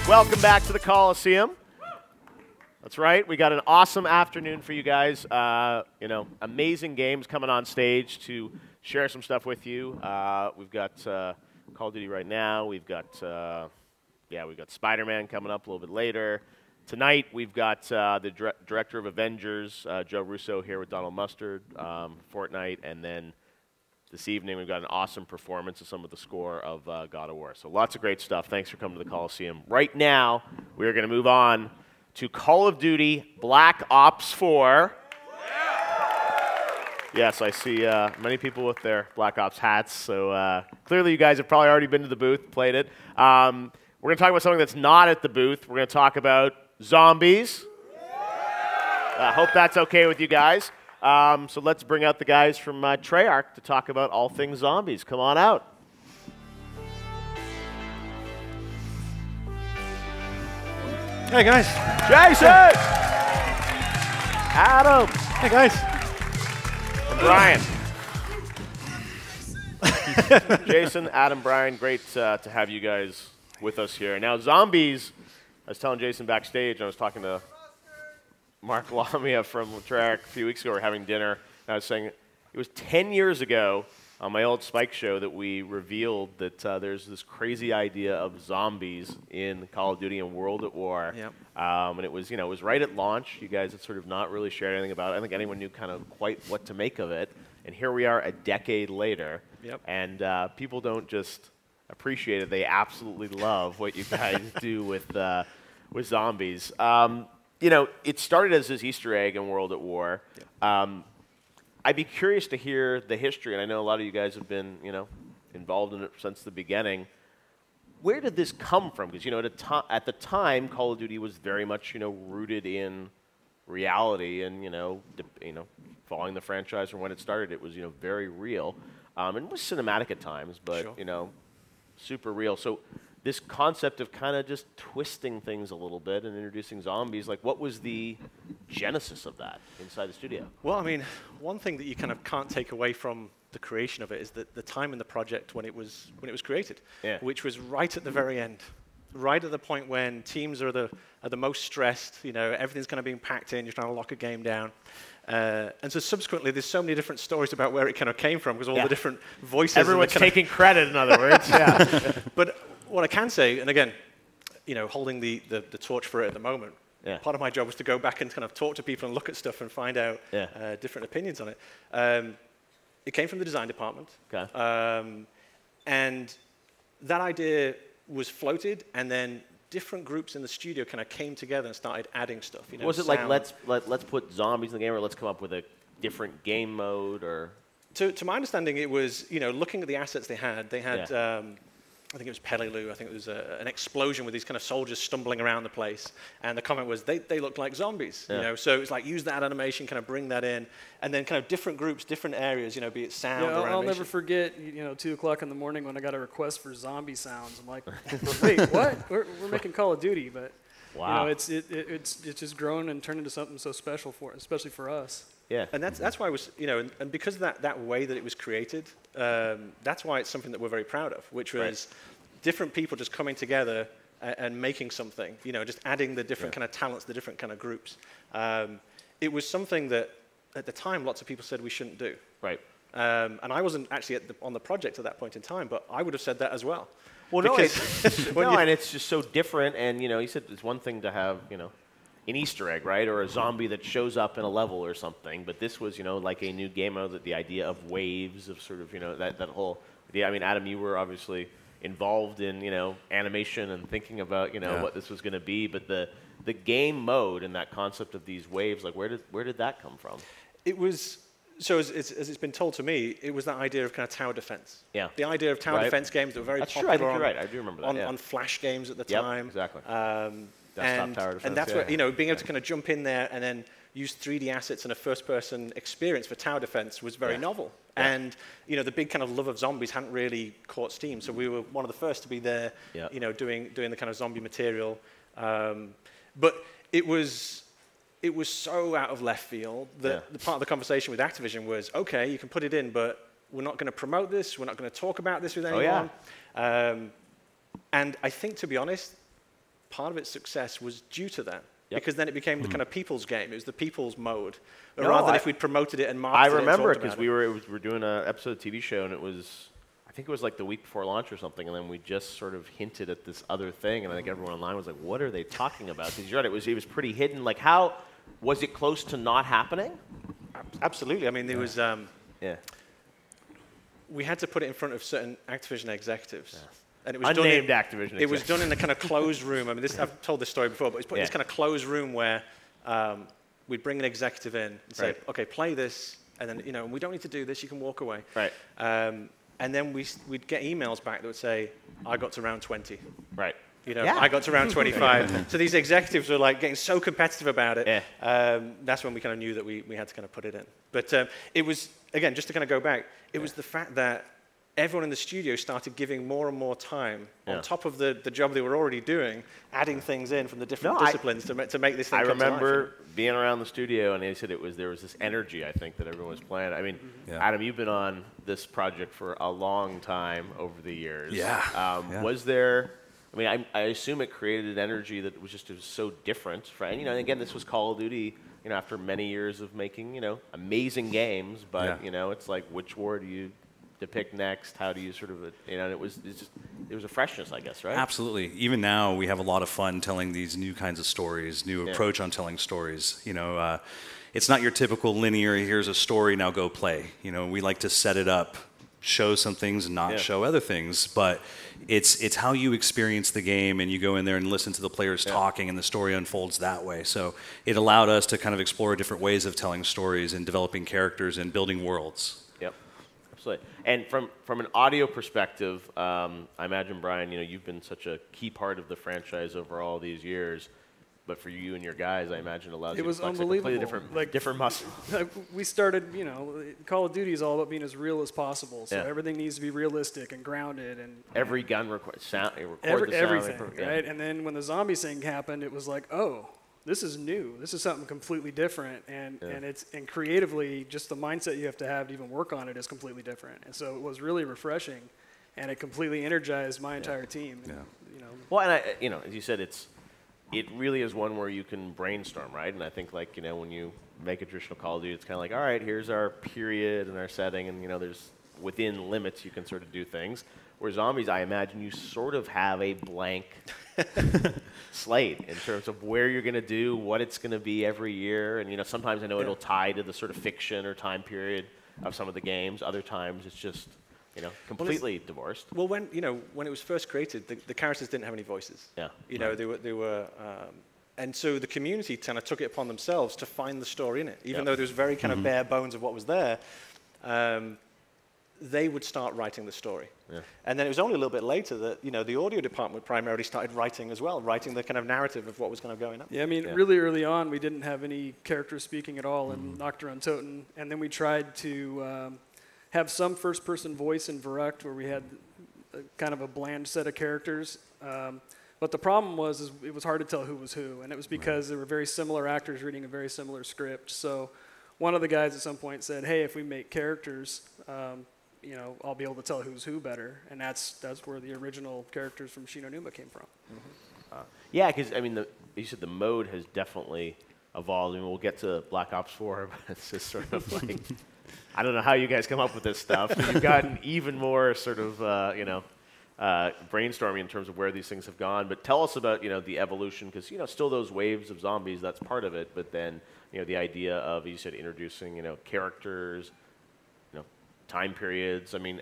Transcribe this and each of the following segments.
Welcome back to the Coliseum. That's right. We got an awesome afternoon for you guys. Amazing games coming on stage to share some stuff with you. We've got Call of Duty right now. We've got Spider-Man coming up a little bit later. Tonight we've got the director of Avengers, Joe Russo, here with Donald Mustard, Fortnite, and then this evening we've got an awesome performance of some of the score of God of War. So lots of great stuff. Thanks for coming to the Coliseum. Right now we are going to move on to Call of Duty Black Ops 4. Yes, I see many people with their Black Ops hats. So clearly you guys have probably already been to the booth, played it. We're going to talk about something that's not at the booth. We're going to talk about zombies. I hope that's okay with you guys. So let's bring out the guys from Treyarch to talk about all things zombies. Come on out. Hey guys. Jason! Adam! Hey guys. And Brian. Jason, Adam, Brian, great to have you guys with us here. Now, zombies, I was telling Jason backstage, I was talking to Mark Lamia from Treyarch a few weeks ago. We were having dinner, and I was saying it was 10 years ago on my old Spike show that we revealed that there's this crazy idea of zombies in Call of Duty and World at War. Yep. And it was, it was right at launch. You guys had sort of not really shared anything about it. I don't think anyone knew kind of quite what to make of it. And here we are a decade later. Yep. And people don't just appreciate it. They absolutely love what you guys do with zombies. It started as this Easter egg in World at War. Yep. I'd be curious to hear the history, and I know a lot of you guys have been, involved in it since the beginning. Where did this come from? Because, at the time, Call of Duty was very much, rooted in reality, and, following the franchise from when it started, it was, very real. And it was cinematic at times, but, sure. Super real. So this concept of kind of just twisting things a little bit and introducing zombies, like what was the genesis of that inside the studio? Well, I mean, one thing that you kind of can't take away from the creation of it is that the time in the project when it was created, which was right at the very end, right at the point when teams are the most stressed. Everything's kind of being packed in. You're trying to lock a game down. And so subsequently, there's so many different stories about where it kind of came from because all the different voices. Everyone's taking credit, in other words. Yeah. But what I can say, and again, holding the torch for it at the moment, part of my job was to go back and kind of talk to people and look at stuff and find out different opinions on it. It came from the design department. Okay. And that idea was floated, and then different groups in the studio kind of came together and started adding stuff. Was it like let's put zombies in the game, or let's come up with a different game mode, or? To my understanding, it was looking at the assets they had. They had I think it was Peleliu. I think it was an explosion with these kind of soldiers stumbling around the place, and the comment was they look like zombies. So it's like use that animation, kind of bring that in, and then kind of different groups, different areas. Be it sound or animation. I'll never forget. 2 o'clock in the morning when I got a request for zombie sounds. I'm like, wait, what? We're making Call of Duty, but wow. It's just grown and turned into something so special especially for us. Yeah, and that's why it was, and because of that way that it was created, that's why it's something that we're very proud of, which was different people just coming together and making something, just adding the different kind of talents, the different kind of groups. It was something that, at the time, lots of people said we shouldn't do. Right. And I wasn't actually on the project at that point in time, but I would have said that as well. Well, no, and it's just so different, and, you said it's one thing to have, an Easter egg, right, or a zombie that shows up in a level or something. But this was, like a new game mode, that the idea of waves, of sort of, that whole idea. I mean, Adam, you were obviously involved in, animation and thinking about, what this was going to be. But the game mode and that concept of these waves, like, where did that come from? It was. So as it's been told to me, it was that idea of kind of tower defense. Yeah. The idea of tower defense games that were very popular. True. I think you're right. I do remember that. On Flash games at the time. Exactly. And that's where, being able to kind of jump in there and then use 3D assets and a first-person experience for tower defense was very novel. Yeah. And, the big kind of love of zombies hadn't really caught steam. So we were one of the first to be there, doing the kind of zombie material. But it was so out of left field that the part of the conversation with Activision was, okay, you can put it in, but we're not going to promote this. We're not going to talk about this with anyone. And I think, to be honest, part of its success was due to that. Yep. Because then it became the kind of people's game. It was the people's mode. Rather than if we'd promoted it and marketed it. I remember it because we were doing an episode of a TV show, and it was, I think it was like the week before launch or something, and then we just sort of hinted at this other thing, and I think everyone online was like, what are they talking about? Because you're right, it was pretty hidden. Like, how, was it close to not happening? Absolutely. I mean, there was, we had to put it in front of certain Activision executives. Yeah. And it was unnamed Activision. It was done in a kind of closed room. I mean, I've told this story before, but it's put in this kind of closed room where we'd bring an executive in and say, okay, play this, and then, you know, we don't need to do this, you can walk away. Right. And then we'd get emails back that would say, I got to round 20. Right. You know, I got to round 25. So these executives were like getting so competitive about it. Yeah. That's when we kind of knew that we had to kind of put it in. But it was, again, just to kind of go back, it was the fact that everyone in the studio started giving more and more time on top of the job they were already doing, adding things in from the different disciplines to make this thing come to life. I remember being around the studio, and they said there was this energy, I think, that everyone was playing. I mean, Adam, you've been on this project for a long time over the years. Yeah. Was there, I mean, I assume it created an energy that was just so different. And, you know, again, this was Call of Duty, you know, after many years of making, you know, amazing games, but, you know, it's like, which war do you depict next? How do you sort of, you know, it was a freshness, I guess, right? Absolutely. Even now, we have a lot of fun telling these new kinds of stories, new approach on telling stories. You know, it's not your typical linear, here's a story, now go play. You know, we like to set it up, show some things and not show other things, but it's how you experience the game, and you go in there and listen to the players talking, and the story unfolds that way. So it allowed us to kind of explore different ways of telling stories and developing characters and building worlds. Yep. Absolutely. And from an audio perspective, I imagine, Brian, you know, you've been such a key part of the franchise over all these years. But for you and your guys, I imagine it allows you to flex a completely different muscle. We started, you know, Call of Duty is all about being as real as possible. So everything needs to be realistic and grounded. And every gun records sound. Everything, right? And then when the zombie thing happened, it was like, oh, this is new. This is something completely different, and creatively, just the mindset you have to even work on it is completely different. And so it was really refreshing, and it completely energized my entire team. Yeah. You know. Well, and you know, as you said, it really is one where you can brainstorm, right? And I think, like, you know, when you make a traditional Call of Duty, it's kind of like, all right, here's our period and our setting, and, you know, there's within limits you can sort of do things. Where zombies, I imagine you sort of have a blank slate in terms of where you're going to do, what it's going to be every year. And, you know, sometimes I know it'll tie to the sort of fiction or time period of some of the games. Other times it's just, you know, completely divorced. Well, when it was first created, the characters didn't have any voices. Yeah. You know, they were and so the community kind of took it upon themselves to find the story in it. Even though there was very kind of bare bones of what was there, they would start writing the story. Yeah. And then it was only a little bit later that, you know, the audio department primarily started writing as well, writing the kind of narrative of what was kind of going on. Yeah, I mean, really early on, we didn't have any characters speaking at all in Nocturne Toten, and then we tried to have some first-person voice in Verrückt, where we had kind of a bland set of characters. But the problem was it was hard to tell who was who, and it was because there were very similar actors reading a very similar script. So one of the guys at some point said, hey, if we make characters, you know, I'll be able to tell who's who better, and that's where the original characters from Shi No Numa came from. Yeah, because, I mean, you said the mode has definitely evolved. I mean, we'll get to Black Ops 4, but it's just sort of like, I don't know how you guys come up with this stuff. You've gotten even more sort of, you know, brainstorming in terms of where these things have gone. But tell us about, you know, the evolution, because, you know, still those waves of zombies, that's part of it. But then, you know, the idea of, you said, introducing, you know, characters, you know, time periods. I mean,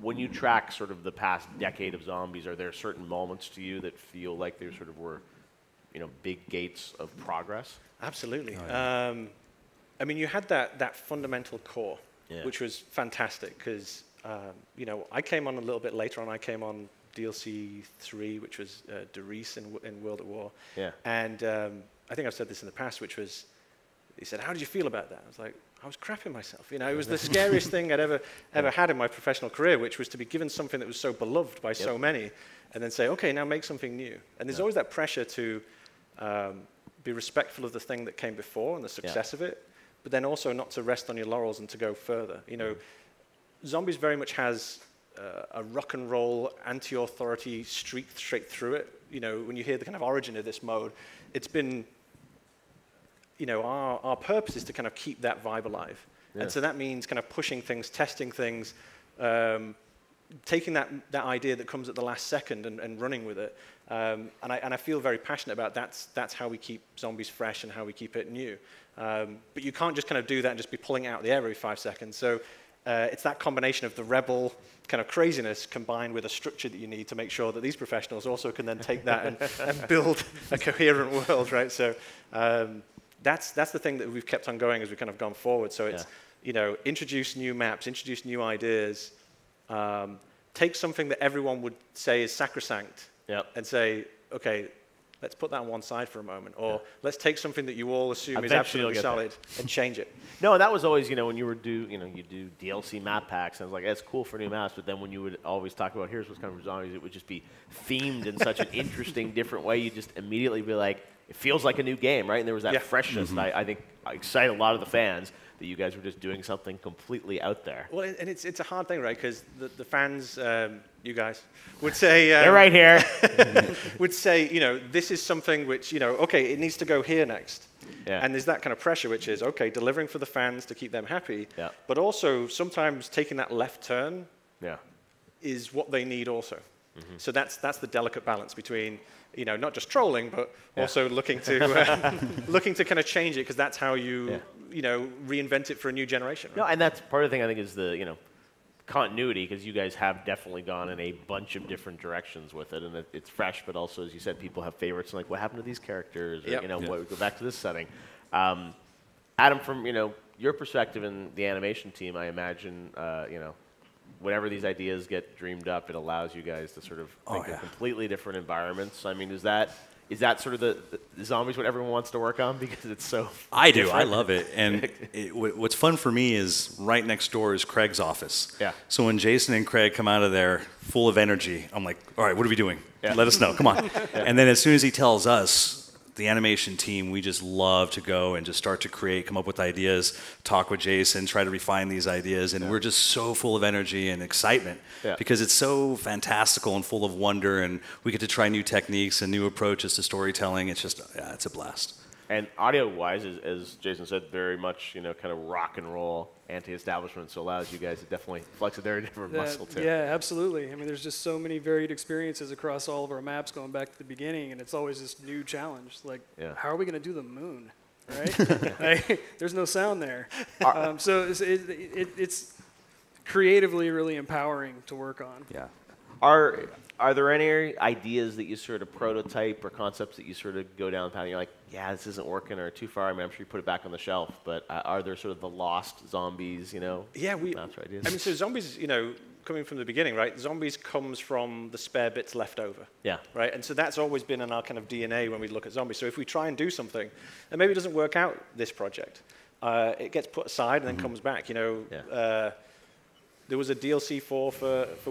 when you track sort of the past decade of zombies, are there certain moments to you that feel like they sort of were, you know, big gates of progress? Absolutely. Oh, yeah. I mean, you had that fundamental core, which was fantastic because, you know, I came on a little bit later on. I came on DLC 3, which was Der Reese in World at War. Yeah. And I think I've said this in the past, which was, he said, how did you feel about that? I was like, I was crapping myself. You know, it was the scariest thing I'd ever had in my professional career, which was to be given something that was so beloved by so many, and then say, okay, now make something new. And there's always that pressure to be respectful of the thing that came before and the success of it, but then also not to rest on your laurels and to go further. You know, Zombies very much has a rock and roll anti-authority streak straight through it. When you hear the kind of origin of this mode, it's been, our purpose is to kind of keep that vibe alive. Yeah. And so that means kind of pushing things, testing things, taking that idea that comes at the last second and running with it. And I feel very passionate about that's how we keep zombies fresh and how we keep it new. But you can't just kind of do that and just be pulling it out of the air every 5 seconds. So it's that combination of the rebel kind of craziness combined with a structure that you need to make sure that these professionals also can then take that and build a coherent world, right? So that's the thing that we've kept on going as we've kind of gone forward. So it's, introduce new maps, introduce new ideas, take something that everyone would say is sacrosanct and say, okay, let's put that on one side for a moment. Or let's take something that you all assume is absolutely solid and change it. No, that was always, when you you do DLC map packs, and I was like, that's cool for new maps, but then when you would always talk about, here's what's coming for zombies, it would just be themed in such an interesting, different way. You'd just immediately be like, it feels like a new game, right? And there was that freshness that I think excited a lot of the fans, that you guys were just doing something completely out there. Well, and it's a hard thing, right? Because the fans, you guys, would say... they're right here. would say, this is something which, okay, it needs to go here next. Yeah. And there's that kind of pressure, which is, okay, delivering for the fans to keep them happy, but also sometimes taking that left turn is what they need also. Mm-hmm. So that's the delicate balance between, not just trolling, but also looking to kind of change it, because that's how you, reinvent it for a new generation. Right? No, and that's part of the thing I think is the, continuity, because you guys have definitely gone in a bunch of different directions with it, and it's fresh, but also, as you said, people have favorites, and like, what happened to these characters, or, go back to this setting. Adam, from, your perspective in the animation team, I imagine, whenever these ideas get dreamed up, it allows you guys to sort of think of completely different environments. I mean, is that sort of the zombies what everyone wants to work on, because it's so I do. I love it. And what's fun for me is right next door is Craig's office. Yeah. So when Jason and Craig come out of there full of energy, I'm like, all right, what are we doing? Yeah. Let us know. Come on. And then as soon as he tells us, the animation team, we just love to go and just start to create, come up with ideas, talk with Jason, try to refine these ideas, and we're just so full of energy and excitement because it's so fantastical and full of wonder, and we get to try new techniques and new approaches to storytelling. It's just, it's a blast. And audio-wise, as Jason said, very much, kind of rock and roll, anti-establishment, so allows you guys to definitely flex a very different muscle, too. Yeah, absolutely. I mean, there's just so many varied experiences across all of our maps going back to the beginning, and it's always this new challenge. Like, how are we going to do the moon, right? There's no sound there. So it's creatively really empowering to work on. Yeah. Are there any ideas that you sort of prototype or concepts that you sort of go down the path and you're like, yeah, this isn't working, or too far? I mean, I'm sure you put it back on the shelf, but are there sort of the lost zombies, Yeah, maps or ideas? I mean, so zombies, coming from the beginning, right? Zombies comes from the spare bits left over. Yeah. Right? And so that's always been in our kind of DNA when we look at zombies. So if we try and do something, and maybe it doesn't work out this project, it gets put aside and then comes back, There was a DLC for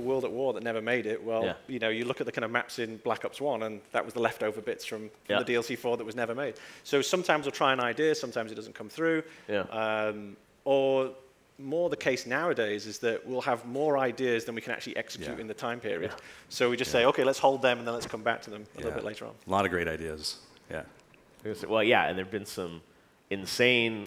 World at War that never made it. Well, you look at the kind of maps in Black Ops 1, and that was the leftover bits from the DLC 4 that was never made. So sometimes we'll try an idea, sometimes it doesn't come through. Yeah. Or more the case nowadays is that we'll have more ideas than we can actually execute in the time period. Yeah. So we just say, okay, let's hold them, and then let's come back to them a little bit later on. A lot of great ideas. Yeah. Well, yeah, and there have been some insane,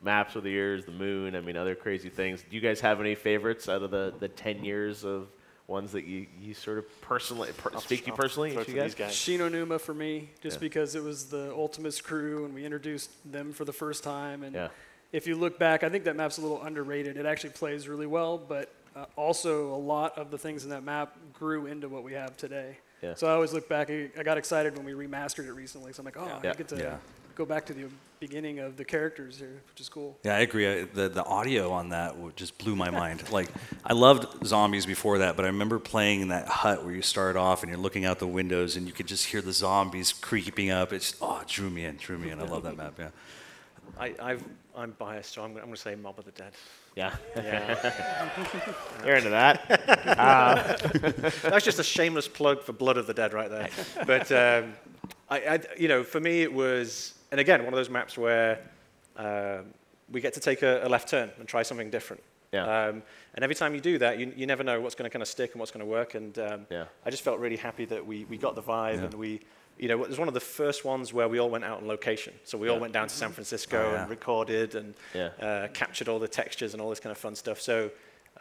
maps over the years, the moon, I mean, other crazy things. Do you guys have any favorites out of the 10 years of ones that you sort of personally, speak to you personally? You guys? Shinonuma for me, just because it was the Ultimus crew, and we introduced them for the first time. And if you look back, I think that map's a little underrated. It actually plays really well, but also a lot of the things in that map grew into what we have today. Yeah. So I always look back, I got excited when we remastered it recently, so I'm like, I get to go back to the beginning of the characters here, which is cool. Yeah, I agree. The audio on that just blew my mind. Like, I loved zombies before that, but I remember playing in that hut where you start off and you're looking out the windows and you could just hear the zombies creeping up. It drew me in. I love that map, I'm biased, so I'm going to say Mob of the Dead. Yeah. You're into that. That's just a shameless plug for Blood of the Dead right there. But, for me it was, and again, one of those maps where we get to take a left turn and try something different. Yeah. And every time you do that, you never know what's going to kind of stick and what's going to work. And I just felt really happy that we got the vibe, and we, it was one of the first ones where we all went out on location. So we all went down to San Francisco and recorded and captured all the textures and all this kind of fun stuff. So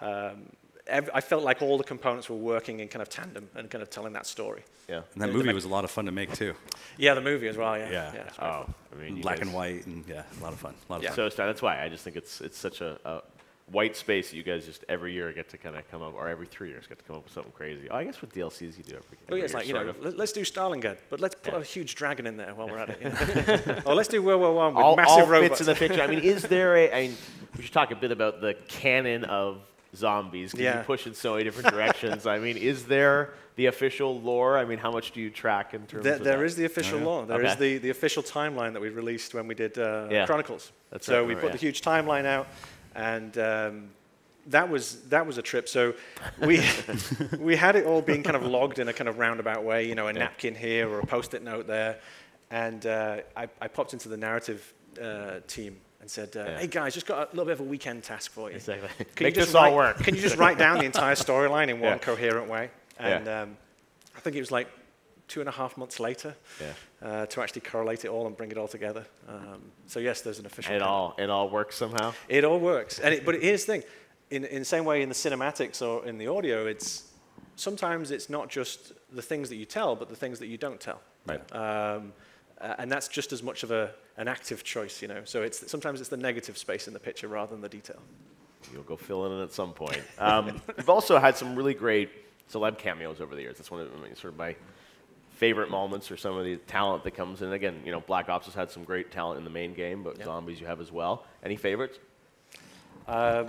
I felt like all the components were working in kind of tandem and kind of telling that story. Yeah. And that movie was a lot of fun to make too. Yeah, the movie as well. Yeah. I mean, black and white, and a lot of fun. So that's why I just think it's such a white space that you guys just every year get to kind of come up, or every 3 years get to come up with something crazy. Oh, I guess with DLCs you do every it's year, like, let's do Stalingrad, but let's put a huge dragon in there while we're at it. Or let's do World War I with massive robots. Fits in the picture. I mean, is there we should talk a bit about the canon of zombies, because you push in so many different directions. I mean, is there the official lore? I mean, how much do you track in terms of that? There is the official lore. There is the official timeline that we released when we did Chronicles. So we put the huge timeline out, and that was a trip. So we had it all being kind of logged in a kind of roundabout way, a napkin here or a Post-it note there. And I popped into the narrative team and said, hey guys, just got a little bit of a weekend task for you. Exactly. Make this all work. Can you just write down the entire storyline in one coherent way? And I think it was like 2.5 months later to actually correlate it all and bring it all together. So yes, there's an official. It all works somehow. It all works, but here's the thing: in the same way in the cinematics or in the audio, sometimes it's not just the things that you tell, but the things that you don't tell. Right. And that's just as much of an active choice, So sometimes it's the negative space in the picture rather than the detail. You'll go fill in it at some point. We've also had some really great celeb cameos over the years. That's one of sort of my favorite moments, or some of the talent that comes in. Again, Black Ops has had some great talent in the main game, but Zombies you have as well. Any favorites? Bless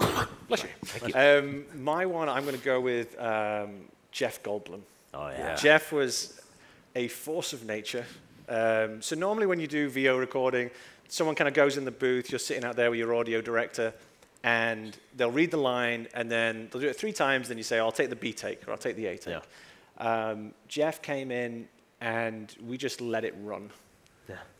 you. Thank you. My one, I'm going to go with Geoff Goldblum. Oh, yeah. Geoff was a force of nature. So normally when you do VO recording, someone kind of goes in the booth, you're sitting out there with your audio director, and they'll read the line, and then they'll do it 3 times, then you say, I'll take the B take, or I'll take the A take. Yeah. Geoff came in, and we just let it run.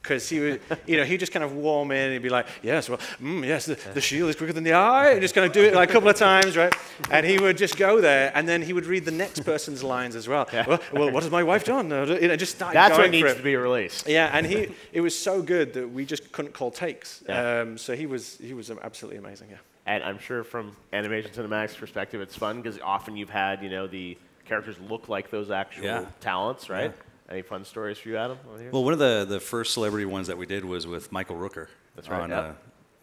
Because he would, he'd just kind of warm in and he'd be like, yes, well, yes, the shield is quicker than the eye, and just kind of do it like a couple of times, right? And he would just go there, and then he would read the next person's lines as well. Yeah. Well, what has my wife done? Just start That's going what needs to be released. Yeah, and it was so good that we just couldn't call takes. Yeah. So he was absolutely amazing. Yeah. And I'm sure from animation cinematics perspective, it's fun because often you've had the characters look like those actual talents, right? Yeah. Any fun stories for you, Adam? Well, one of the first celebrity ones that we did was with Michael Rooker. That's right.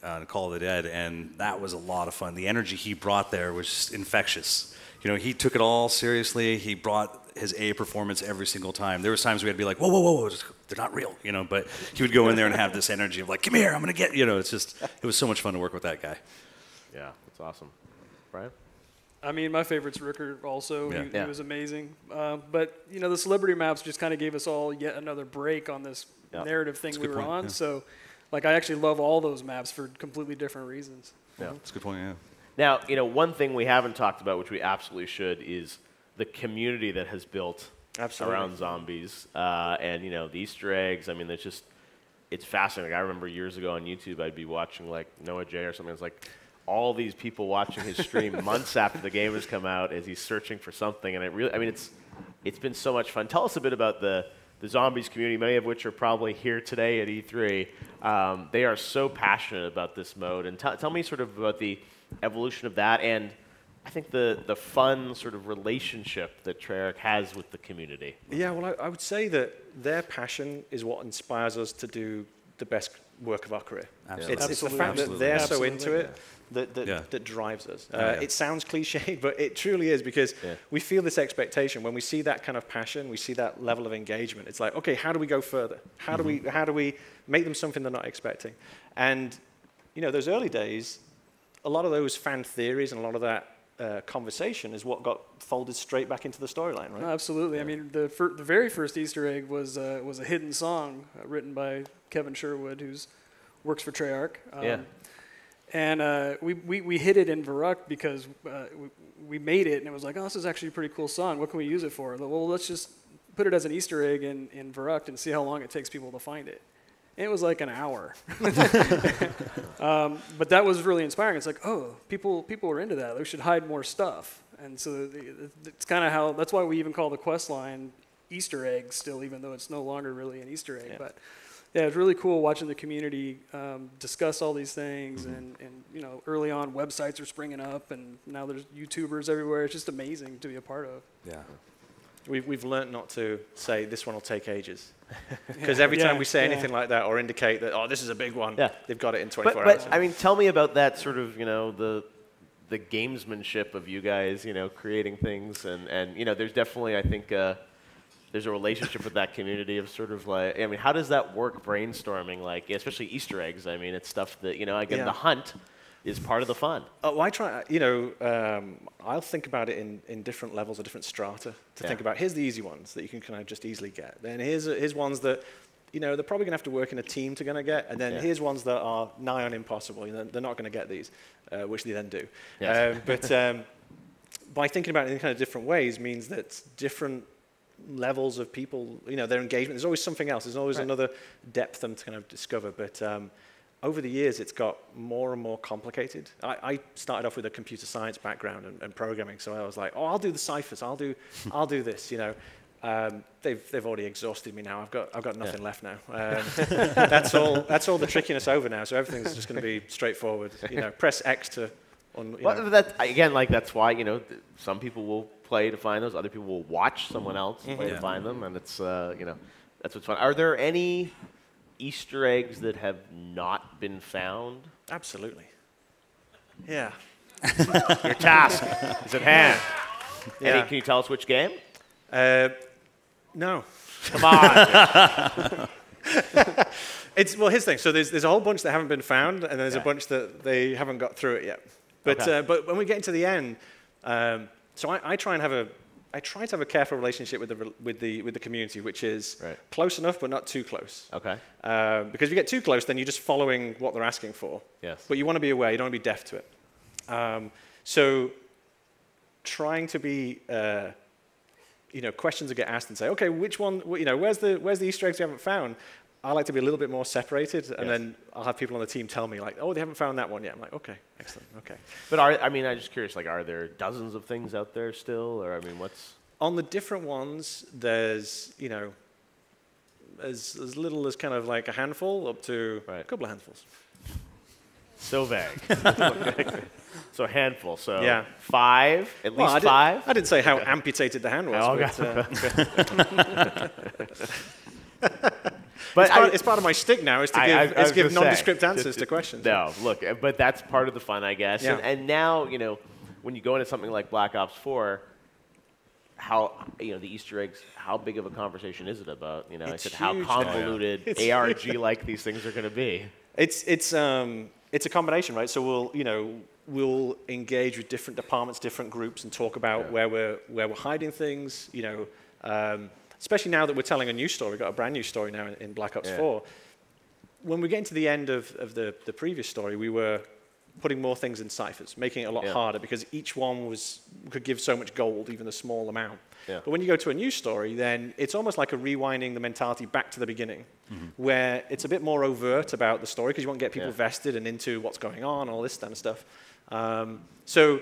On Call of the Dead, and that was a lot of fun. The energy he brought there was just infectious. He took it all seriously. He brought his A performance every single time. There was times we had to be like, whoa, they're not real, But he would go in there and have this energy of like, come here, I'm gonna get, it was so much fun to work with that guy. Yeah, that's awesome. Brian? I mean, my favorite's Rooker also. He was amazing. But, the celebrity maps just kind of gave us all yet another break on this narrative thing we were on. Yeah. So, I actually love all those maps for completely different reasons. Yeah, that's a good point, yeah. Now, one thing we haven't talked about, which we absolutely should, is the community that has built around zombies. And, the Easter eggs. I mean, it's fascinating. I remember years ago on YouTube, I'd be watching, Noah J or something. It's like all these people watching his stream months after the game has come out as he's searching for something. And it's been so much fun. Tell us a bit about the zombies community, many of which are probably here today at E3. They are so passionate about this mode. And tell me sort of about the evolution of that, and I think the fun sort of relationship that Treyarch has with the community. Yeah, well, I would say that their passion is what inspires us to do the best work of our career. Absolutely. It's the fact that they're so into it that drives us. It sounds cliched, but it truly is, because we feel this expectation. When we see that kind of passion, we see that level of engagement. It's like, okay, how do we go further? How do we make them something they're not expecting? And those early days, a lot of those fan theories and a lot of that conversation is what got folded straight back into the storyline, right? No, absolutely. Yeah. I mean, the very first Easter egg was a hidden song written by Kevin Sherwood, who works for Treyarch. And we hid it in Verrückt because we made it, and it was like, oh, this is actually a pretty cool song. What can we use it for? Well, let's just put it as an Easter egg in Verrückt and see how long it takes people to find it. And it was like an hour. But that was really inspiring. It's like, oh, people are into that. They should hide more stuff. And so it's kind of how, that's why we even call the quest line Easter eggs still, even though it's no longer really an Easter egg. Yeah. But yeah, it's really cool watching the community discuss all these things. And you know, early on, websites are springing up, and now there's YouTubers everywhere. It's just amazing to be a part of. Yeah. We've learned not to say this one will take ages, because every time we say anything like that or indicate that, oh, this is a big one, they've got it in 24 hours. But I mean, tell me about that sort of, you know, the gamesmanship of you guys, you know, creating things, and you know, there's definitely, I think, there's a relationship with that community of sort of like, I mean, how does that work, brainstorming, like, especially Easter eggs? I mean, it's stuff that, you know, again, the hunt is part of the fun. Well, I try, you know, I'll think about it in different levels or different strata to think about, here's the easy ones that you can kind of just easily get. Then here's ones that, you know, they're probably going to have to work in a team to going to get. And then here's ones that are nigh on impossible. You know, they're not going to get these, which they then do. Yes. But by thinking about it in kind of different ways means that different levels of people, you know, their engagement, there's always something else. There's always another depth them to kind of discover. But over the years, it's got more and more complicated. I started off with a computer science background and programming, so I was like, oh, I'll do the ciphers, I'll do this, you know. They've already exhausted me now. I've got nothing left now. That's all the trickiness over now. So everything's just going to be straightforward. You know, press X to. Again, like that's why, you know, some people will play to find those. Other people will watch someone else play to find them, and it's you know, that's what's fun. Are there any Easter eggs that have not been found? Absolutely. Yeah. Your task is at hand. Can you tell us which game? No. Come on. Well, here's the thing. So there's a whole bunch that haven't been found, and there's a bunch that they haven't got through it yet. But but when we get into the end, so I try to have a careful relationship with the community, which is close enough but not too close. Okay. Because if you get too close, then you're just following what they're asking for. Yes. But you want to be aware. You don't want to be deaf to it. So trying to be, you know, questions that get asked and say, okay, which one? You know, where's the Easter eggs you haven't found? I like to be a little bit more separated, and then I'll have people on the team tell me, like, oh, they haven't found that one yet. I'm like, okay, excellent, okay. But I'm just curious, like, are there dozens of things out there still, or I mean, what's on the different ones? There's, you know, as little as kind of like a handful up to a couple of handfuls. So vague. So a handful. So 5, at least 5. I didn't say how amputated the hand was. But it's part of my stick now is to give nondescript answers to questions. No, look, but that's part of the fun, I guess. Yeah. And now, you know, when you go into something like Black Ops 4, how, you know, the Easter eggs, how big of a conversation is it about? You know, I said how convoluted ARG-like these things are going to be. It's a combination, right? So we'll engage with different departments, different groups, and talk about where we're hiding things. You know. Especially now that we're telling a new story, we've got a brand new story now in Black Ops 4. When we get into the end of the previous story, we were putting more things in ciphers, making it a lot harder because each one could give so much gold, even a small amount. Yeah. But when you go to a new story, then it's almost like a rewinding the mentality back to the beginning, where it's a bit more overt about the story because you want to get people vested and into what's going on, all this kind of stuff. So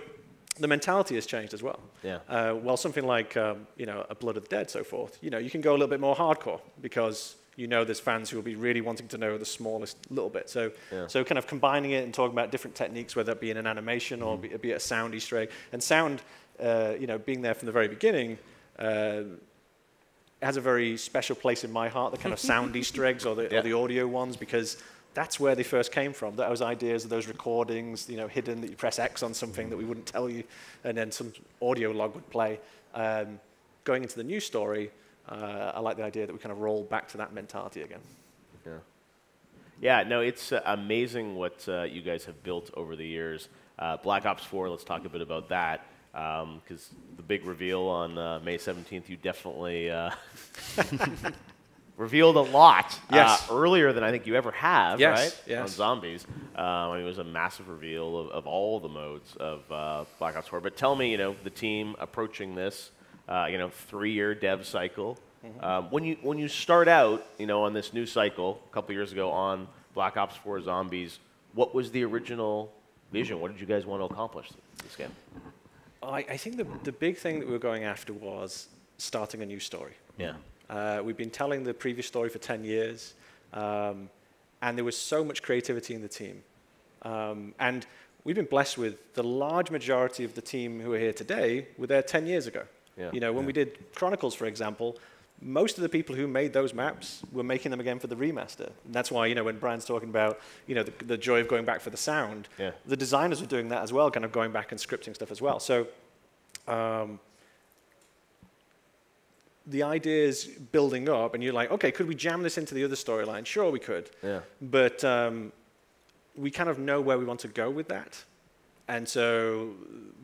the mentality has changed as well. Yeah. While something like you know, a Blood of the Dead, so forth, you know, you can go a little bit more hardcore because you know there's fans who will be really wanting to know the smallest little bit. So so kind of combining it and talking about different techniques, whether it be in an animation or be it a sound Easter egg. And sound, you know, being there from the very beginning, has a very special place in my heart. The kind of sound Easter eggs or the audio ones, because that's where they first came from. Those ideas, those recordings, you know, hidden, that you press X on something that we wouldn't tell you, and then some audio log would play. Going into the new story, I like the idea that we kind of roll back to that mentality again. Yeah. Yeah, no, it's amazing what you guys have built over the years. Black Ops 4, let's talk a bit about that, because the big reveal on May 17th, you definitely revealed a lot earlier than I think you ever have, right? Yes. On Zombies. I mean, it was a massive reveal of all the modes of Black Ops 4. But tell me, you know, the team approaching this, you know, 3-year dev cycle. When you start out, on this new cycle a couple years ago on Black Ops 4 Zombies, what was the original vision? What did you guys want to accomplish in this game? I think the big thing that we were going after was starting a new story. Yeah. We've been telling the previous story for 10 years, and there was so much creativity in the team. And we've been blessed with the large majority of the team who are here today were there 10 years ago. Yeah. When we did Chronicles, for example, most of the people who made those maps were making them again for the remaster. And that's why, when Brian's talking about, the joy of going back for the sound, the designers were doing that as well, kind of going back and scripting stuff as well. So the idea is building up, and you're like, okay, could we jam this into the other storyline? Sure, we could. Yeah. But we kind of know where we want to go with that. And so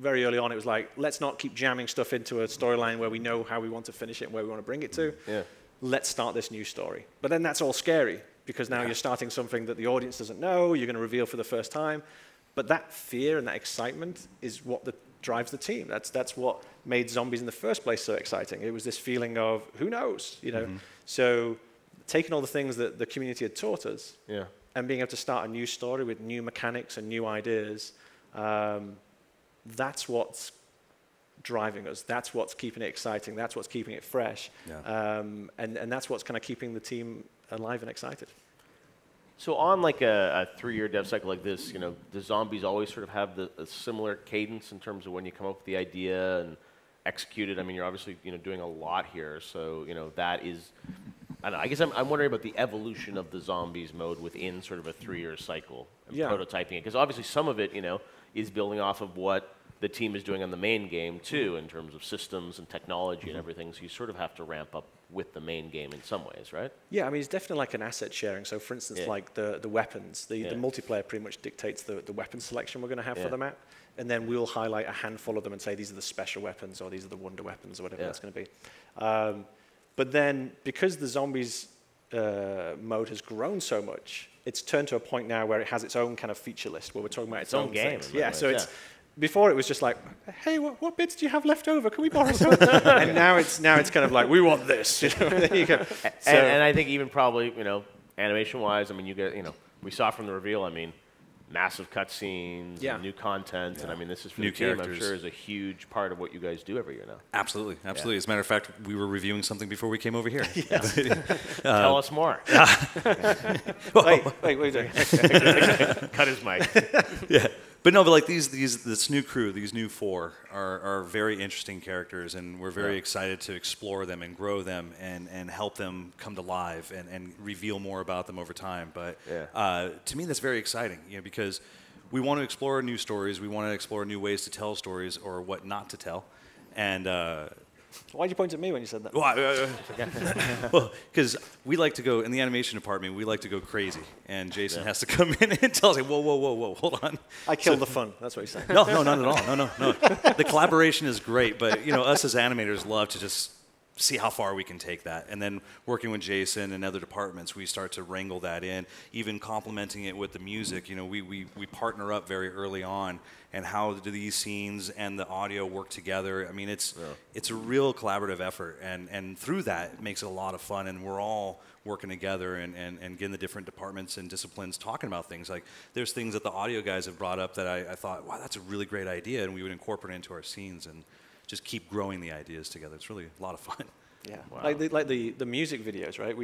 very early on, it was like, let's not keep jamming stuff into a storyline where we know how we want to finish it and where we want to bring it to. Yeah. Let's start this new story. But then that's all scary, because now you're starting something that the audience doesn't know, you're going to reveal for the first time. But that fear and that excitement is what drives the team. That's what made Zombies in the first place so exciting. It was this feeling of, who knows? So taking all the things that the community had taught us and being able to start a new story with new mechanics and new ideas, that's what's driving us. That's what's keeping it exciting. That's what's keeping it fresh. Yeah. And that's what's kind of keeping the team alive and excited. So on like a 3-year dev cycle like this, the Zombies always sort of have a similar cadence in terms of when you come up with the idea and execute it. I mean, you're obviously doing a lot here, so that is. I don't know, I guess I'm wondering about the evolution of the Zombies mode within sort of a 3-year cycle and prototyping it, because obviously some of it is building off of what the team is doing on the main game too, in terms of systems and technology and everything. So you sort of have to ramp up with the main game in some ways, right? Yeah, I mean, it's definitely like an asset sharing. So for instance, like the weapons, the multiplayer pretty much dictates the weapon selection we're going to have for the map. And then we'll highlight a handful of them and say, these are the special weapons, or these are the wonder weapons, or whatever that's going to be. But then, because the Zombies mode has grown so much, it's turned to a point now where it has its own kind of feature list, where we're talking about its own game. Yeah, so it's before it was just like, hey, what bits do you have left over? Can we borrow some? And now it's kind of like, we want this. There you go. So, and I think even probably animation-wise, I mean, we saw from the reveal, I mean, massive cutscenes, and new content, and I mean, this is for new the team, characters. I'm sure, is a huge part of what you guys do every year now. Absolutely. As a matter of fact, we were reviewing something before we came over here. Tell us more. wait. Cut his mic. Yeah. But no, but like this new crew, these new 4 are very interesting characters, and we're very excited to explore them and grow them and help them come to life and reveal more about them over time. But to me, that's very exciting, because we want to explore new stories, we want to explore new ways to tell stories or what not to tell, and. Why'd you point at me when you said that? Well, because we like to go, in the animation department, we like to go crazy. And Jason has to come in and tell us, like, whoa, hold on. I killed the fun. That's what he's saying. No, not at all. No. The collaboration is great, but, us as animators love to just see how far we can take that. And then working with Jason and other departments, we start to wrangle that in, even complementing it with the music. We partner up very early on, and how do these scenes and the audio work together. I mean, it's a real collaborative effort, and through that, it makes it a lot of fun, and we're all working together and getting the different departments and disciplines talking about things. Like, there's things that the audio guys have brought up that I thought, wow, that's a really great idea, and we would incorporate into our scenes and just keep growing the ideas together. It's really a lot of fun. Yeah, wow. like the music videos, right?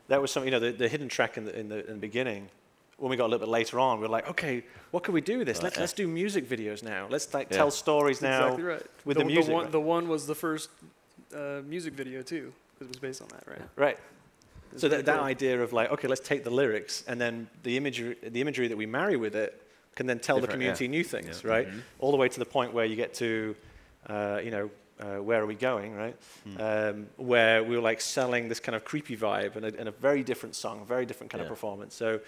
That was something, the hidden track in the beginning. When we got a little bit later on, we were like, okay, what can we do with this? Let's do music videos now. Let's tell stories now. Exactly right. With the music. The one was the first music video too. It was based on that, right? Right. So that idea of like, okay, let's take the lyrics, and then the imagery that we marry with it can then tell the community new things, right? Mm-hmm. All the way to the point where you get to, where are we going, right? Where we were like selling this kind of creepy vibe and a very different song, a very different kind of performance. So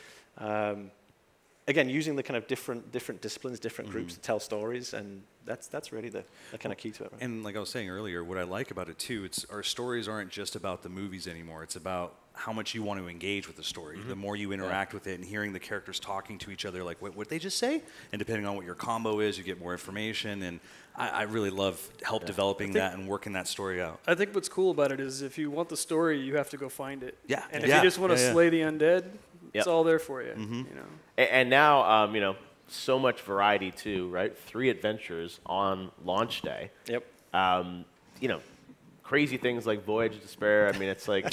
again, using the kind of different disciplines, different groups to tell stories, and that's really the kind of key to it. Right? And like I was saying earlier, what I like about it too, it's our stories aren't just about the movies anymore. It's about how much you want to engage with the story. The more you interact with it and hearing the characters talking to each other, like what did they just say? And depending on what your combo is, you get more information. And I really love developing that and working that story out. I think what's cool about it is if you want the story, you have to go find it. Yeah. And if you just want to slay the undead, it's all there for you. You know. And now, you know, so much variety too, right? 3 adventures on launch day. Yep. You know, crazy things like Voyage of Despair. I mean, it's like,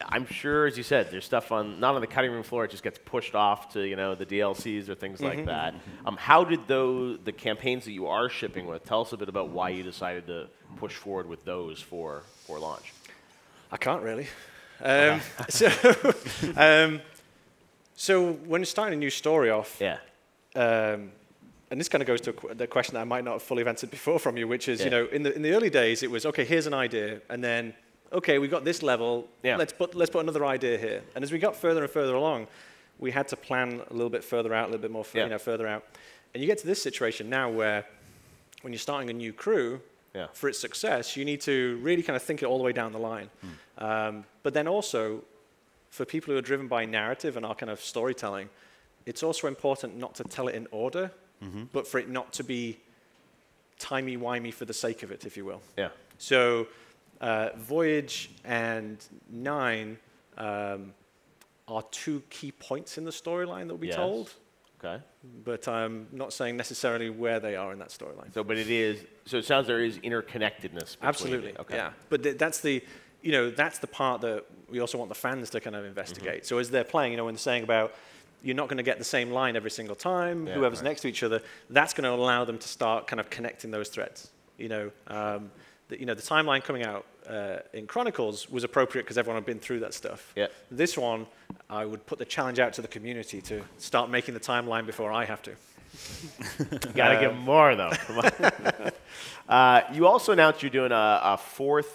I'm sure, as you said, there's stuff not on the cutting room floor. It just gets pushed off to, you know, the DLCs or things like that. How did the campaigns that you are shipping with, tell us a bit about why you decided to push forward with those for launch. I can't really. So when you're starting a new story off, and this kind of goes to the question that I might not have fully answered before from you, which is, you know, in the early days, it was, okay, here's an idea, and then, okay, we got this level, let's put another idea here. And as we got further and further along, we had to plan a little bit further out, a little bit more you know, further out. And you get to this situation now where when you're starting a new crew, for its success, you need to really kind of think it all the way down the line. But then also, for people who are driven by narrative and our kind of storytelling, it's also important not to tell it in order, but for it not to be timey-wimey for the sake of it, if you will. So Voyage and 9 are 2 key points in the storyline that will be told. Okay. But I'm not saying necessarily where they are in that storyline. So, but it is. So it sounds there is interconnectedness. Absolutely. Okay. Yeah. But that's the, you know, that's the part that we also want the fans to kind of investigate. So as they're playing, you know, when they're saying about you're not going to get the same line every single time, whoever's next to each other, that's going to allow them to start kind of connecting those threads. You know, the timeline coming out in Chronicles was appropriate because everyone had been through that stuff. This one, I would put the challenge out to the community to start making the timeline before I have to. Got to give more, though. Come on. You also announced you're doing a 4th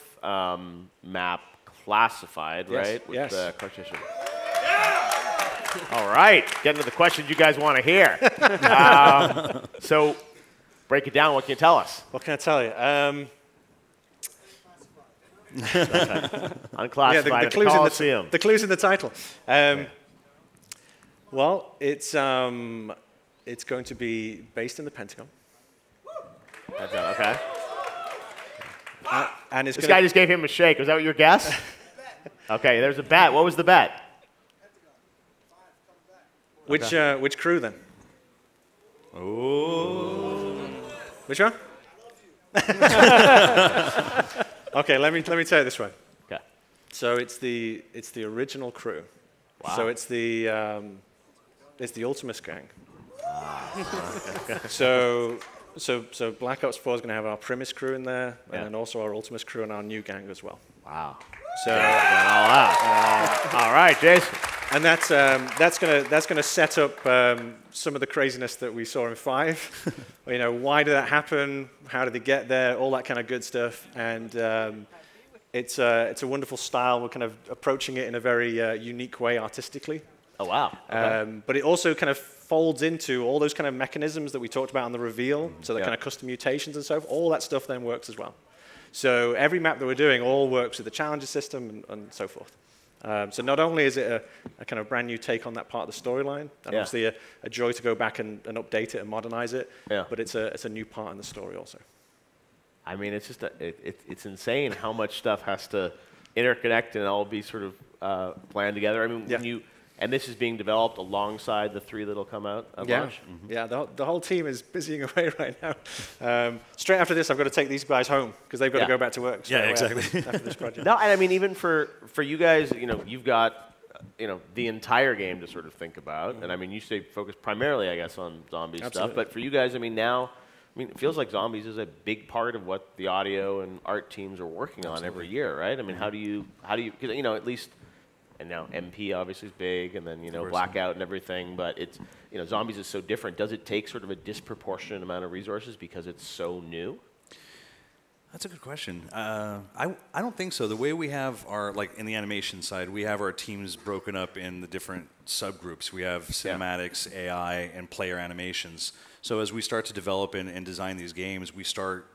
map classified, right? With the Cartesian. All right, getting to the questions you guys want to hear. So, break it down. What can you tell us? What can I tell you? Unclassified. The clues Coliseum. The clues in the title. Well, it's going to be based in the Pentagon. Okay. And this guy just gave him a shake. Was that what your guess? Okay, there's a bet. What was the bet? Which crew then? Ooh. Which one? Okay, let me tell you this one. Okay. So it's the original crew. Wow. So it's the Ultimus gang. So Black Ops 4 is going to have our Primus crew in there, and then also our Ultimus crew and our new gang as well. Wow. So all right, Jason. And that's gonna set up some of the craziness that we saw in 5. You know, why did that happen? How did they get there? All that kind of good stuff. And it's a wonderful style. We're kind of approaching it in a very unique way artistically. Oh wow. Okay. But it also kind of folds into all those kind of mechanisms that we talked about on the reveal. So the kind of custom mutations and so forth. All that stuff then works as well. So every map that we're doing all works with the challenges system and so forth. So not only is it a kind of brand new take on that part of the storyline, and obviously a joy to go back and update it and modernize it, but it's a new part in the story also. I mean, it's just it's insane how much stuff has to interconnect and all be sort of planned together. I mean, when you and this is being developed alongside the 3 that'll come out at launch. Yeah, the whole team is busying away right now. Straight after this, I've got to take these guys home because they've got to go back to work. Exactly. After this project. No, and I mean, even for you guys, you know, you've got the entire game to sort of think about, and I mean, you stay focused primarily, I guess, on zombie stuff. But for you guys, I mean, now, it feels like zombies is a big part of what the audio and art teams are working on every year, right? I mean, how do you, because at least. And now MP obviously is big, and then Blackout and everything. But it's zombies is so different. Does it take sort of a disproportionate amount of resources because it's so new? That's a good question. I don't think so. The way we have our, like in the animation side, we have our teams broken up in the different subgroups. We have cinematics, AI, and player animations. So as we start to develop and design these games, we start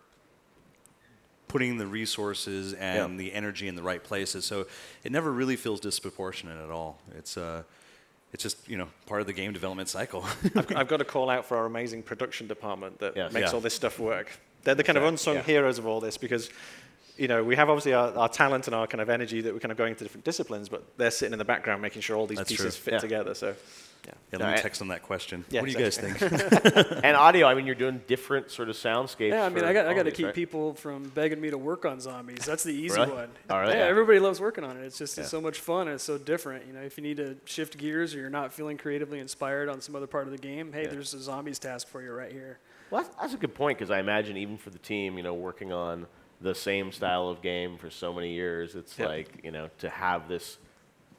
putting the resources and the energy in the right places. So it never really feels disproportionate at all. It's just, part of the game development cycle. I've got to call out for our amazing production department that makes all this stuff work. They're the kind of unsung heroes of all this because, we have obviously our talent and our kind of energy that we're kind of going into different disciplines, but they're sitting in the background making sure all these pieces fit together. So, let me text on that question. What do you guys think? And audio, I mean, you're doing different sort of soundscapes. Yeah, I mean, I got to keep people from begging me to work on zombies. That's the easy one. Oh, really? Yeah, everybody loves working on it. It's just it's so much fun and it's so different. If you need to shift gears or you're not feeling creatively inspired on some other part of the game, hey, there's a zombies task for you right here. Well, that's a good point because I imagine even for the team, working on the same style of game for so many years, it's like, to have this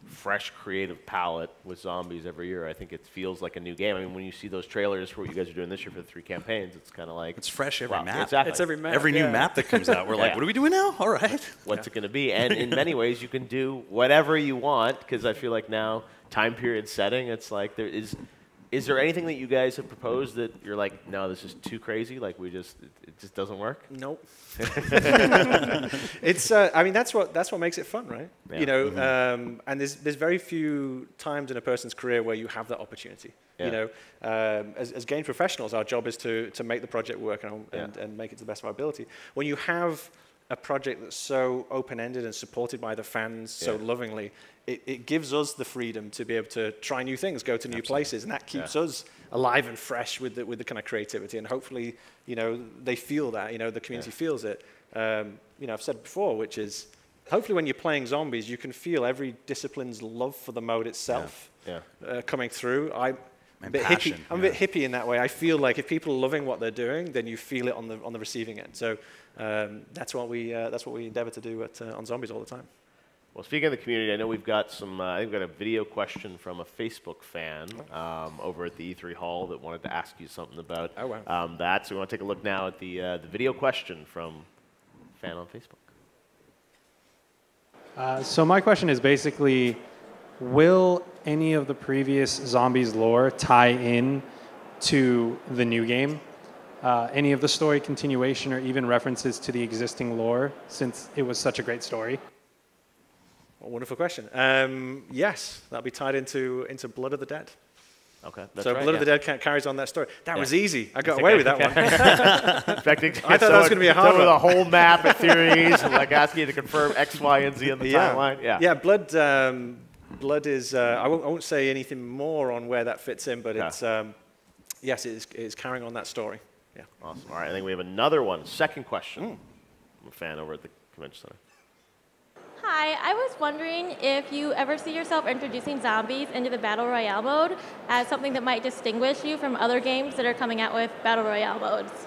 fresh creative palette with zombies every year, I think it feels like a new game. I mean, when you see those trailers for what you guys are doing this year for the 3 campaigns, it's kind of like... It's fresh every map. Exactly. It's every map. Every new map that comes out, we're like, what are we doing now? All right. What's it going to be? And in many ways, you can do whatever you want because I feel like now, time period setting, it's like there is... Is there anything that you guys have proposed that you're like, no, this is too crazy? Like it just doesn't work? Nope. It's, I mean, that's what makes it fun, right? Yeah. And there's very few times in a person's career where you have that opportunity. Yeah. As game professionals, our job is to make the project work and make it to the best of our ability. When you have a project that's so open-ended and supported by the fans so lovingly, it gives us the freedom to be able to try new things, go to new places, and that keeps us alive and fresh with the kind of creativity. And hopefully, they feel that, the community feels it. I've said before, which is hopefully when you're playing zombies, you can feel every discipline's love for the mode itself coming through. I'm a bit hippie in that way. I feel like if people are loving what they're doing, then you feel it on the receiving end. So that's what we endeavor to do on Zombies all the time. Well, speaking of the community, I know we've got I think we've got a video question from a Facebook fan over at the E3 Hall that wanted to ask you something about that. So we want to take a look now at the video question from a fan on Facebook. So my question is basically, will any of the previous Zombies lore tie in to the new game? Any of the story continuation or even references to the existing lore, since it was such a great story? A wonderful question. Yes, that'll be tied into Blood of the Dead. Okay, so Blood of the Dead carries on that story. That was easy. I got away with that one. I thought that was going to be a hard one. With a whole map of theories, and like asking you to confirm X, Y, and Z on the timeline. Yeah. Blood is. I won't say anything more on where that fits in, but it's. Yes, it is carrying on that story. Yeah. Awesome. All right, I think we have another one. Second question. I'm a fan over at the Convention Center. Hi, I was wondering if you ever see yourself introducing zombies into the Battle Royale mode as something that might distinguish you from other games that are coming out with Battle Royale modes.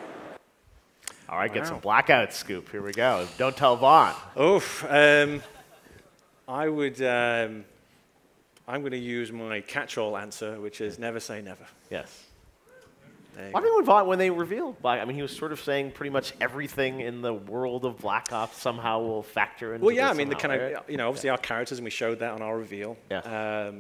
All right, get some Blackout scoop. Here we go. Don't tell Vaughn. I would... I'm going to use my catch-all answer, which is never say never. Yes. I mean, when they revealed Black, I mean, he was sort of saying pretty much everything in the world of Black Ops somehow will factor into. Well, yeah, I mean, the kind of obviously our characters, and we showed that on our reveal. Yeah.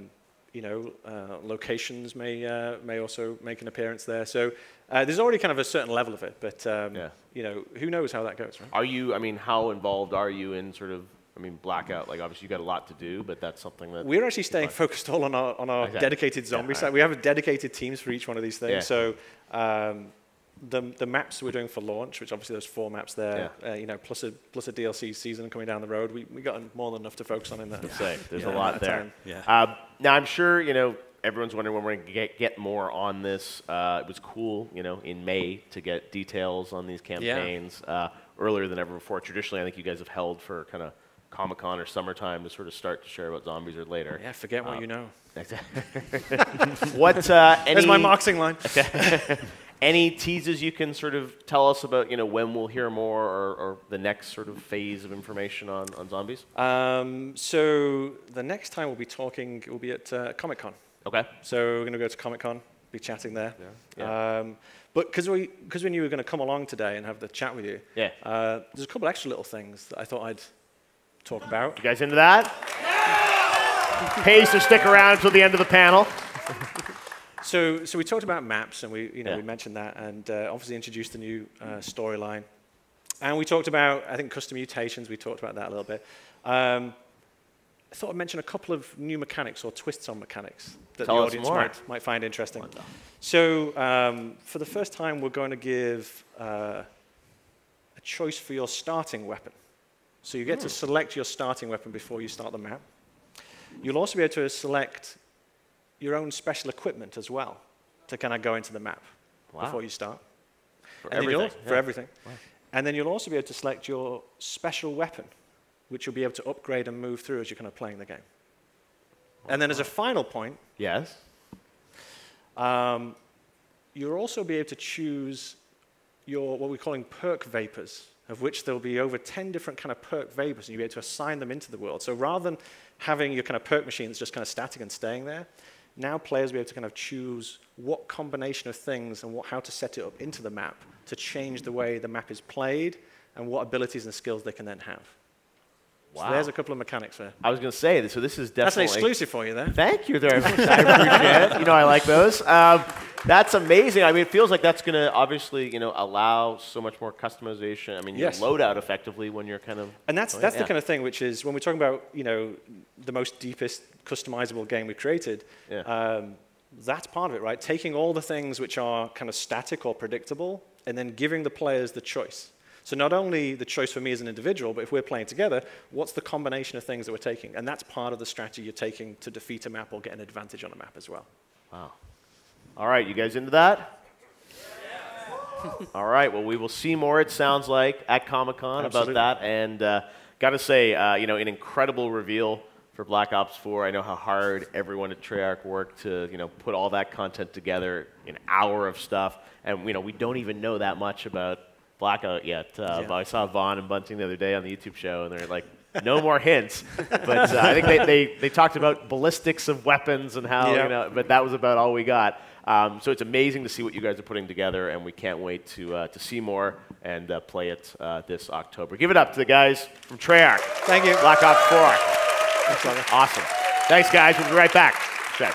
Locations may also make an appearance there. So there's already kind of a certain level of it, but who knows how that goes, right? Are you? I mean, how involved are you in sort of? I mean, Blackout, like obviously you got a lot to do, but that's something that... We're actually staying focused all on our dedicated zombie side. We have dedicated teams for each one of these things. So the maps we're doing for launch, which obviously there's 4 maps there, plus a DLC season coming down the road, we got more than enough to focus on in that. There's a lot there. Yeah. Now I'm sure, everyone's wondering when we're going to get more on this. It was cool, in May to get details on these campaigns earlier than ever before. Traditionally, I think you guys have held for kind of Comic-Con or summertime to sort of start to share what zombies are later. Yeah, forget what you know. What? That's my marketing line. Any teases you can sort of tell us about, when we'll hear more or the next sort of phase of information on zombies? So the next time we'll be talking, we'll be at Comic-Con. Okay. So we're going to go to Comic-Con, be chatting there. But because we knew we were going to come along today and have the chat with you, there's a couple extra little things that I thought I'd talk about. You guys into that? Pays to stick around until the end of the panel. So we talked about maps, and we mentioned that, and obviously introduced a new storyline. And we talked about, I think, custom mutations. We talked about that a little bit. I thought I'd mention a couple of new mechanics or twists on mechanics that the audience might find interesting. So for the first time, we're going to give a choice for your starting weapon. So you get to select your starting weapon before you start the map. You'll also be able to select your own special equipment as well to kind of go into the map before you start. For everything. For everything. Wow. And then you'll also be able to select your special weapon, which you'll be able to upgrade and move through as you're kind of playing the game. And then as a final point, you'll also be able to choose your, what we're calling perk vapors, of which there'll be over 10 different kind of perk vapors, and you'll be able to assign them into the world. So rather than having your kind of perk machine that's just kind of static and staying there, now players will be able to kind of choose what combination of things and how to set it up into the map to change the way the map is played and what abilities and skills they can then have. Wow. So there's a couple of mechanics there. I was going to say, so this is definitely... That's an exclusive for you there. Thank you very much. I appreciate it. You know I like those. That's amazing. I mean, it feels like that's going to obviously, allow so much more customization. I mean, your loadout effectively when you're kind of... And that's the kind of thing which is, when we're talking about, the most deepest customizable game we've created, that's part of it, right? Taking all the things which are kind of static or predictable and then giving the players the choice. So not only the choice for me as an individual, but if we're playing together, what's the combination of things that we're taking? And that's part of the strategy you're taking to defeat a map or get an advantage on a map as well. Wow. All right, you guys into that? All right, well, we will see more, it sounds like, at Comic-Con about that. And got to say, an incredible reveal for Black Ops 4. I know how hard everyone at Treyarch worked to, put all that content together, an hour of stuff. And, we don't even know that much about Blackout yet. I saw Vaughn and Bunting the other day on the YouTube show, and they're like, no more hints. But I think they talked about ballistics of weapons and how, but that was about all we got. So it's amazing to see what you guys are putting together, and we can't wait to see more and play it this October. Give it up to the guys from Treyarch. Thank you. Black Ops 4. Thanks, brother. Awesome. Thanks, guys. We'll be right back. Check.